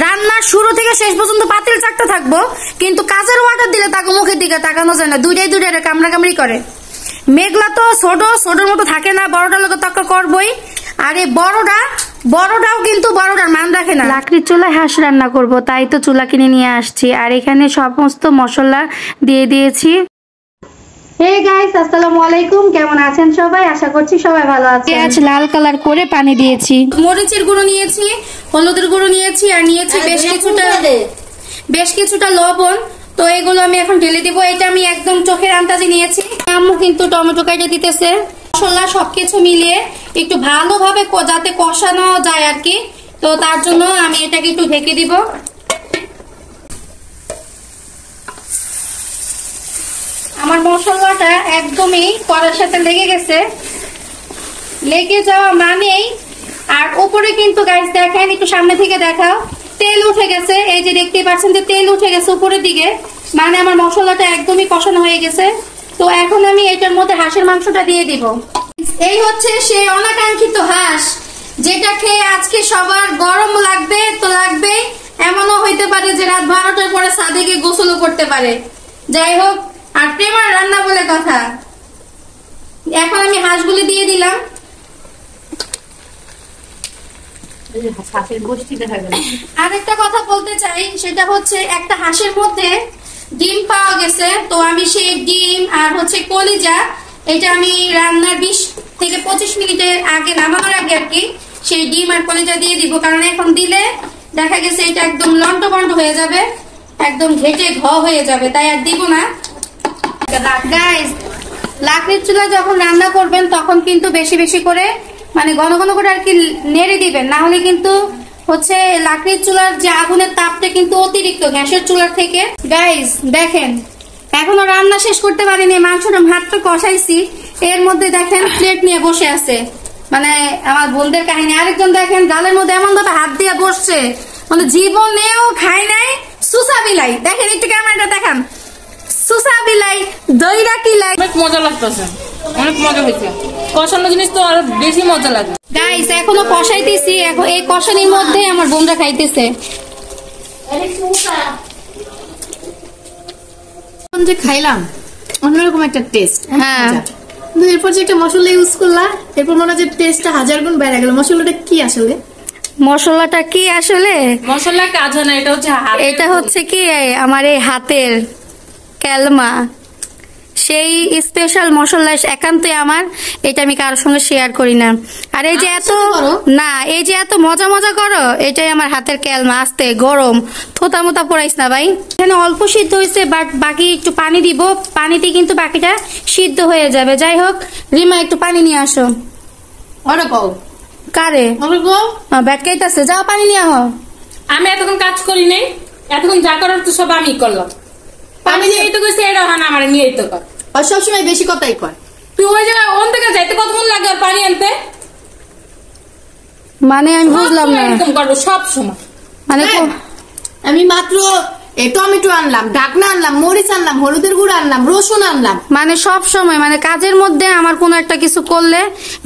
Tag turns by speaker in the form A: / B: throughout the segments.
A: রান্নার শুরু থেকে শেষ পর্যন্ত পাতিল চারটা থাকবো, কিন্তু কাজের অর্ডার দিলে তাকে মুখের দিকে তাকানো যায় না, দুইটাই কামড়াকামড়ি করে। মেঘলা তো ছোটর মতো থাকে না, বড়টার লোক তক্কা করবই। আর এই বড়টাও কিন্তু বড়টার মান রাখে না। লাকড়ির চুলায় হাঁস রান্না করব, তাই তো চুলা কিনে নিয়ে আসছি, আর এখানে সমস্ত মশলা দিয়ে দিয়েছি। হে গাইস, আসসালামু আলাইকুম, কেমন আছেন সবাই? আশা করছি সবাই ভালো আছেন। আজ লাল কালার করে পানি দিয়েছি, মরিচের গুঁড়ো নিয়েছি, হলুদের গুঁড়ো নিয়েছি, আর নিয়েছি বেশ কিছুটা লবণ। তো এগুলো আমি এখন ঢেলে দিব। এটা আমি একদম চোখের আন্দাজে নিয়েছি। আম্মু কিন্তু টমেটো কেটে দিতেছে। মশলা সবকিছু মিলিয়ে একটু ভালোভাবে যাতে কষানো যায় আর কি, তো তার জন্য আমি এটাকে একটু ঢেকে দিব। আমার মশলাটা একদমই কড়ার সাথে লেগে গেছে, লেগে যাওয়া মানেই। আর উপরে কিন্তু গাইস দেখেন, একটু সামনে থেকে দেখাও, তেল উঠে গেছে। এই যে দেখতেই পাচ্ছেন যে তেল উঠে গেছে উপরের দিকে, মানে আমার মশলাটা একদমই কষানো হয়ে গেছে। তো এখন আমি এটার মধ্যে হাঁসের মাংসটা দিয়ে দিব। এই হচ্ছে সেই অনাকাঙ্ক্ষিত হাঁস, যেটা খেয়ে আজকে সবার গরম লাগবে তো লাগবে, এমনও হইতে পারে যে রাত 12টার পরে ছাদে গিয়ে গোসলও করতে পারে। যাই হোক, আর প্রেমার রান্না বলে কথা। এখন আমি হাঁসগুলি দিয়ে দিলাম। আরেকটা কথা বলতে চাই, সেটা হচ্ছে একটা হাঁসের মধ্যে ডিম পাওয়া গেছে, তো আমি সেই ডিম আর হচ্ছে কলিজা, এটা আমি রান্নার 20 থেকে 25 মিনিটের আগে, নামানোর আগে আর কি, সেই ডিম আর কলিজা দিয়ে দিব। কারণ এখন দিলে দেখা গেছে এটা একদম লন্ডভন্ড হয়ে যাবে, একদম ঘেটে হয়ে যাবে, তাই আর দিব না। গাইস, লাকড়ির চুলা যখন রান্না করবেন তখন কিন্তু বেশি বেশি করে, মানে ঘন ঘন করে আর কি নেড়ে দিবেন, না হলে কিন্তু হচ্ছে লাকড়ির চুলার যে আগুনের তাপটা কিন্তু অতিরিক্ত গ্যাসের চুলার থেকে। গাইস দেখেন, এখনো রান্না শেষ করতে পারিনি, মাংসটা মাত্র কষাইছি, এর মধ্যে দেখেন প্লেট নিয়ে বসে আছে, মানে আমার বোনদের কাহিনী। আরেকজন দেখেন গালের মধ্যে এমন ভাবে হাত দিয়ে বসছে, মানে জীবনেও খাই নাই। সুসা বিলাই দেখেন, একটু ক্যামেরাটা দেখান, সুসা বিলাই দইরা কিলাই।
B: অনেক মজা লাগতেছে, অনেক মজা হয়েছে। কষানো জিনিস তো আরো বেশি মজা লাগে।
A: গাইস এখনো কষাইতেছি, এখন এই কষানির মধ্যে আমার বোনরা খাইতেছে।
C: যে খাইলাম অন্যরকম একটা টেস্ট।
A: হ্যাঁ,
C: এরপর যে একটা মশলা ইউজ করলা, এরপর মনে হয় যে টেস্টটা 1000 গুণ বেড়ে গেল। মশলাটা কি আসলে?
B: মশলা কাজ হয় না,
A: এটা হচ্ছে কি আমার এই হাতের ক্যালমা, সেই স্পেশাল মশলা একান্তই আমার, এটা আমি কারোর সঙ্গে শেয়ার করি না। আর এই যে এত মজা করো, এটাই আমার হাতের ক্যালমা। আস্তে গরম থোতা মোতা পড়াইস না ভাই। এখানে অল্প সিদ্ধ হয়েছে, বাট বাকি একটু পানি দিব, পানিতে কিন্তু বাকিটা সিদ্ধ হয়ে যাবে। যাই হোক, রিমা একটু পানি নিয়ে আসো। কারে ব্যাটকাইতেছে, যাও পানি নিয়ে আহ।
B: আমি এতক্ষণ কাজ করি নাই, এতক্ষণ যা করার তো সব আমি করলাম। পানি দিয়ে তো কইছে এটা হান আমার নিয়ে তো কর,
C: আর সবসময় বেশি কথাই কয়।
B: তুই ওই জায়গায় ওন থেকে যাইতে কতক্ষণ লাগে আর পানি আনতে?
A: মানে আমি বুঝলাম না,
B: এরকম করবো সব সময়।
A: মানে
C: আমি মাত্র টমেটো আনলাম, ঢাকনা আনলাম, মরিচ আনলাম, হলুদের গুঁড়ো আনলাম, রসুন আনলাম,
A: মানে সব সময়, মানে কাজের মধ্যে আমার কোনো একটা কিছু করলে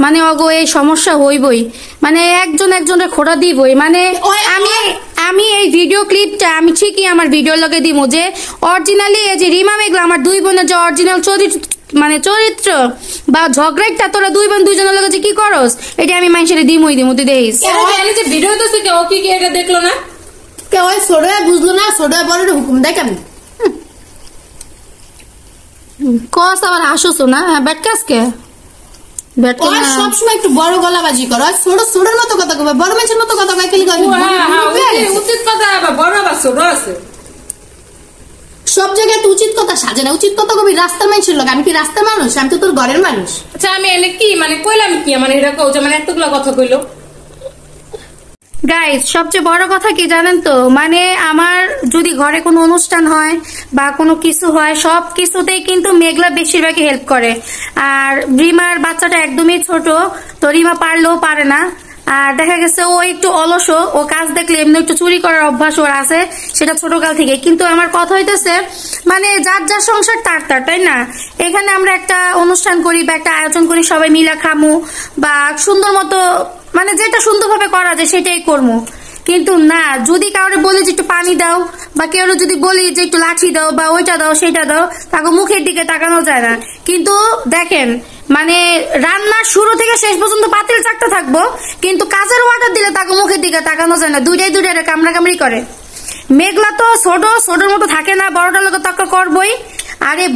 A: মানে অগো এই সমস্যা হইবই, মানে একজনের খোঁড়া দিবই। মানে আমি এই ভিডিও ক্লিপটা আমি ঠিকই আমার ভিডিও লগে দিব, যে অরিজিনালি এই যে রিমা মেঘলা আমার দুই বোনের যে অরিজিনাল চরিত্র বা ঝগড়াটা, তোরা দুই বোন দুইজনের লগে যে কি করস, এটা আমি মানুষের দিমই তুই দেখিস।
B: ভিডিও তো ও কি এটা দেখলো না,
C: কেউ ছোড়া বুঝলো না, ছোড়া বড় হুকুম দেয় কেন
A: কস আবার হাসছো না? ব্যাটকাসকে
C: সবসময় একটু বড় গলাবাজি করো, ছোড়ের মতো কথা কবে, বড় মানুষের মতো কথা কয়।
B: উচিত কথা বড় বা ছোট আছে,
C: সব জায়গায় তো উচিত কথা সাজে না। উচিত কথা কবি রাস্তার মানুষের লোক। আমি কি রাস্তার মানুষ? আমি তো তোর ঘরের মানুষ।
B: আচ্ছা আমি এনে কি মানে কইলাম কি, মানে এটা কও যে মানে এতগুলো কথা কইলো।
A: গাইস সবচেয়ে বড় কথা কি জানেন তো, মানে আমার যদি ঘরে কোনো অনুষ্ঠান হয় বা কোনো কিছু হয়, সব কিছুতেই কিন্তু মেঘলা বেশিরভাগই হেল্প করে। আর রিমার বাচ্চাটা একদমই ছোট, তো রিমা পারলেও পারে না। আর দেখা গেছে ও একটু অলস, ও কাজ দেখলে এমনি একটু চুরি করার অভ্যাস ওর আছে, সেটা ছোটকাল থেকে। কিন্তু আমার কথা হইতেছে, মানে যার সংসার তার, তাই না? এখানে আমরা একটা অনুষ্ঠান করি বা একটা আয়োজন করি, সবাই মিলা খামু বা সুন্দর মতো, মানে যেটা সুন্দরভাবে করা যায় সেটাই করবো। কিন্তু না, যদি কাউরে বলি যে একটু পানি দাও বা কেউ যদি বলি যে একটু লাঠি দাও বা ওইটা দাও সেটা দাও, তাকে মুখের দিকে তাকানো যায় না। কিন্তু দেখেন মানে রান্নার শুরু থেকে শেষ পর্যন্ত পাতিল চারটা থাকবো, কিন্তু কাজের অর্ডার দিলে তাকে মুখের দিকে তাকানো যায় না, দুইটাই কামড়াকামড়ি করে। মেঘলা তো ছোটর মতো থাকে না, বড়টার লোক তক্কা করবই। আর এই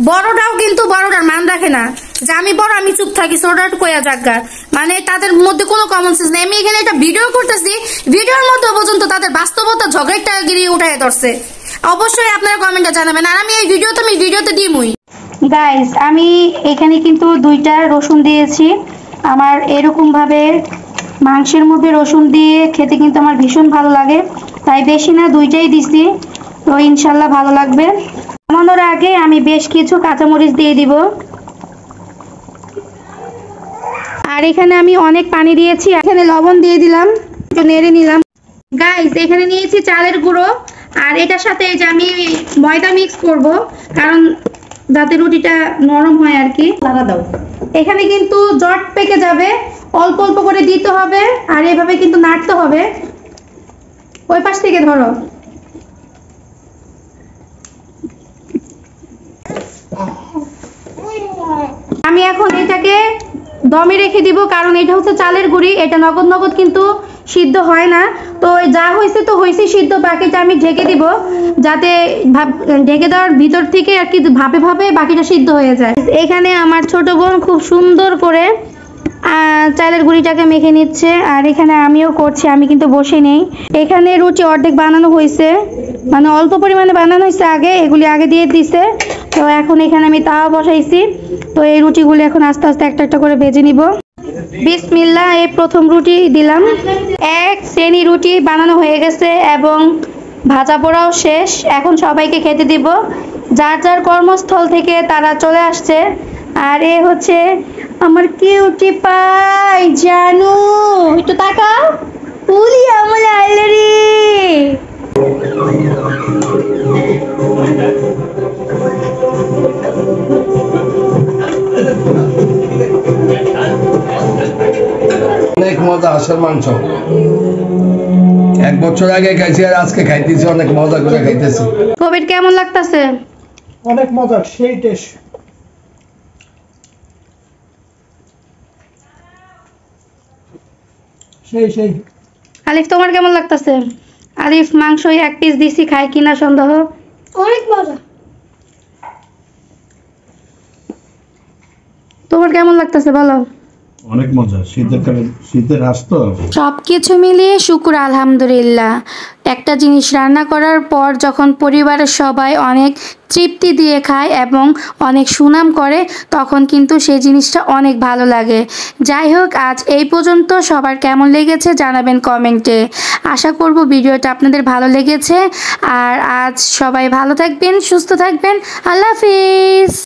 A: বড়টাও কিন্তু বড়টার মান রাখে না যে আমি বড় আমি চুপ থাকি, ছোটটা কইয়া জাগা। মানে তাদের মধ্যে কোনো কমন সেন্স নেই। আমি এখানে একটা ভিডিও করতেছি, ভিডিওর মধ্যে পর্যন্ত তাদের বাস্তবতা ঝগড়াটাগিরি উঠাই ধরছে। অবশ্যই আপনারা কমেন্টে জানাবেন। আর আমি এই ভিডিওতে দিমই। গাইস আমি এখানে কিন্তু 2টা রসুন দিয়েছি। আমার এরকম ভাবে মাংসের মধ্যে রসুন দিয়ে খেতে কিন্তু আমার ভীষণ ভালো লাগে, তাই বেশি না 2টাই দিছি। তো ইনশাল্লাহ ভালো লাগবে। নামানোর আগে আমি বেশ কিছু কাঁচামরিচ দিয়ে দিব। আর এখানে আমি অনেক পানি দিয়েছি, এখানে লবণ দিয়ে দিলাম, একটু নেড়ে নিলাম। গাইস এখানে নিয়েছি চালের গুঁড়ো, আর এটার সাথে যে আমি ময়দা মিক্স করব, কারণ যাতে রুটিটা নরম হয় আর কি। লাগা দাও। এখানে কিন্তু জট পেকে যাবে, অল্প অল্প করে দিতে হবে, আর এভাবে কিন্তু নাড়তে হবে। ওই পাশ থেকে ধরো। আমি এখন এটাকে দমে রেখে দিব, কারণ এটা হচ্ছে চালের গুঁড়ি, এটা নগদ কিন্তু সিদ্ধ হয় না। তো যা হয়েছে তো হয়েছে সিদ্ধ, বাকিটা আমি ঢেকে দিব, যাতে ঢেকে দেওয়ার ভিতর থেকে আর কি ভাপে বাকিটা সিদ্ধ হয়ে যায়। এখানে আমার ছোট বোন খুব সুন্দর করে চালের গুঁড়িটাকে মেখে নিচ্ছে, আর এখানে আমিও করছি, আমি কিন্তু বসে নেই। এখানে রুটি অর্ধেক বানানো হয়েছে, মানে অল্প পরিমাণে বানানো হয়েছে আগে, এগুলি আগে দিয়ে দিছে। তো এখন এখানে আমি তাওয়া বসাইছি। তো এই রুটিগুলি এখন আস্তে আস্তে একটা একটা করে ভেজে নিব। বিসমিল্লাহ। এই প্রথম রুটি দিলাম। 1 শ্রেণী রুটি বানানো হয়ে গেছে এবং ভাজা পোড়াও শেষ। এখন সবাইকে খেতে দিব, যার যার কর্মস্থল থেকে তারা চলে আসছে। আর এ হচ্ছে আমার কিউটি পাই জানু, একটু তাকাও, পুলি আমার আইলারি।
D: অনেক মজা হাঁসের মাংস, 1 বছর আগে খাইছি আর আজকে খাইতেছি, অনেক মজা করে খাইতেছি।
A: কোভিড কেমন লাগতেছে?
E: অনেক মজা, সেই টেস্ট। সেই
A: আলিফ তোমার কেমন লাগতেছে? আলিফ মাংসই 1 পিস দিছি, খাই কিনা সন্দেহ।
C: অনেক মজা।
A: তোমার কেমন লাগতেছে বলো?
E: অনেক মজা, শীতের হাঁস তো।
A: সবকিছু মিলিয়ে শুকুর আলহামদুলিল্লাহ। একটা জিনিস রান্না করার পর যখন পরিবারের সবাই অনেক তৃপ্তি দিয়ে খায় এবং অনেক সুনাম করে, তখন কিন্তু সেই জিনিসটা অনেক ভালো লাগে। যাই হোক, আজ এই পর্যন্ত। সবার কেমন লেগেছে জানাবেন কমেন্টে। আশা করব ভিডিওটা আপনাদের ভালো লেগেছে। আর আজ সবাই ভালো থাকবেন, সুস্থ থাকবেন। আল্লাহ হাফিজ।